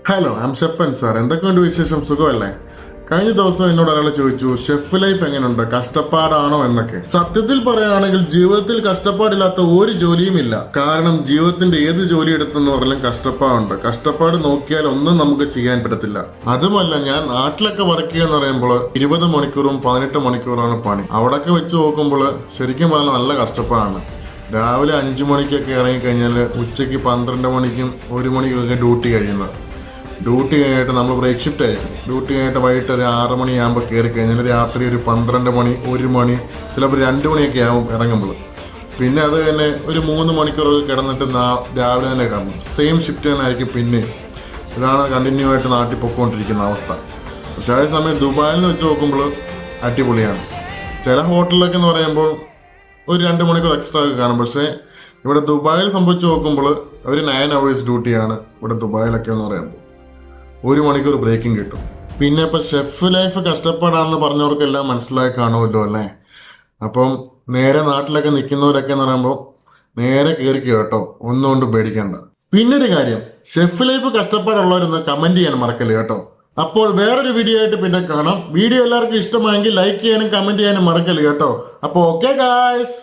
Hello I M chef Ansar. എന്തൊക്കെയുണ്ട് വിശേഷം? സുഖമല്ലേ? കഴിഞ്ഞ ദിവസം എന്നോട് ഒരാൾ ചോദിച്ചു, ഷെഫ് ലൈഫ് എങ്ങനെയുണ്ട്, കഷ്ടപ്പാടാണോ എന്നൊക്കെ. സത്യത്തിൽ പറയുകയാണെങ്കിൽ ജീവിതത്തിൽ കഷ്ടപ്പാടില്ലാത്ത ഒരു ജോലിയും ഇല്ല. കാരണം ജീവിതത്തിന്റെ ഏത് ജോലി എടുത്തെന്ന് പറഞ്ഞാലും കഷ്ടപ്പാടുണ്ട്. കഷ്ടപ്പാട് നോക്കിയാൽ ഒന്നും നമുക്ക് ചെയ്യാൻ പറ്റത്തില്ല. അതുമല്ല, ഞാൻ നാട്ടിലൊക്കെ വർക്ക് ചെയ്യുക പറയുമ്പോൾ 20 മണിക്കൂറും 18 മണിക്കൂറാണ് പണി. അവിടെയൊക്കെ വെച്ച് നോക്കുമ്പോൾ ശരിക്കും പറഞ്ഞാൽ നല്ല കഷ്ടപ്പാടാണ്. രാവിലെ 5 മണിക്കൊക്കെ ഇറങ്ങിക്കഴിഞ്ഞാൽ ഉച്ചയ്ക്ക് 12 മണിക്കും 1 മണിക്കൊക്കെ ഡ്യൂട്ടി കഴിയുന്നത്. ഡ്യൂട്ടി കഴിഞ്ഞിട്ട് നമ്മൾ ബ്രേക്ക് ഷിഫ്റ്റ് ആയിരിക്കും. ഡ്യൂട്ടി കഴിഞ്ഞിട്ട് വൈകിട്ട് ഒരു 6 മണിയാകുമ്പോൾ കയറി കഴിഞ്ഞാൽ രാത്രി ഒരു 12 മണി, 1 മണി, ചിലപ്പോൾ 2 മണിയൊക്കെ ആവും ഇറങ്ങുമ്പോൾ. പിന്നെ അത് തന്നെ ഒരു 3 മണിക്കൂറൊക്കെ കിടന്നിട്ട് രാവിലെ തന്നെ കാണും. സെയിം ഷിഫ്റ്റ് തന്നെ ആയിരിക്കും. പിന്നെ ഇതാണ് കണ്ടിന്യൂ ആയിട്ട് നാട്ടിൽ പൊയ്ക്കൊണ്ടിരിക്കുന്ന അവസ്ഥ. പക്ഷേ അതേ സമയം ദുബായിൽ നിന്ന് വെച്ച് നോക്കുമ്പോൾ അടിപൊളിയാണ്. ചില ഹോട്ടലിലൊക്കെ എന്ന് പറയുമ്പോൾ ഒരു 2 മണിക്കൂർ എക്സ്ട്രാ ഒക്കെ കാണും. പക്ഷേ ഇവിടെ ദുബായിൽ സംഭവിച്ച് നോക്കുമ്പോൾ ഒരു 9 hours ഡ്യൂട്ടിയാണ് ഇവിടെ ദുബായിലൊക്കെ എന്ന് പറയുമ്പോൾ. 1 മണിക്കൂർ ബ്രേക്കിംഗ് കിട്ടും. പിന്നെ ഇപ്പം ഷെഫ് ലൈഫ് കഷ്ടപ്പാടാന്ന് പറഞ്ഞവർക്കെല്ലാം മനസ്സിലായി കാണുമല്ലോ അല്ലേ? അപ്പം നേരെ നാട്ടിലൊക്കെ നിൽക്കുന്നവരൊക്കെ എന്ന് പറയുമ്പോൾ നേരെ കയറിക്കുക കേട്ടോ, ഒന്നുകൊണ്ടും പേടിക്കണ്ട. പിന്നൊരു കാര്യം, ഷെഫ് ലൈഫ് കഷ്ടപ്പാടുള്ളവരൊന്ന് കമന്റ് ചെയ്യാൻ മറക്കല്ലേ കേട്ടോ. അപ്പോൾ വേറൊരു വീഡിയോ ആയിട്ട് പിന്നെ കാണാം. വീഡിയോ എല്ലാവർക്കും ഇഷ്ടമായെങ്കിൽ ലൈക്ക് ചെയ്യാനും കമന്റ് ചെയ്യാനും മറക്കല്ലേ കേട്ടോ. അപ്പോൾ ഓക്കെ ഗായ്സ്.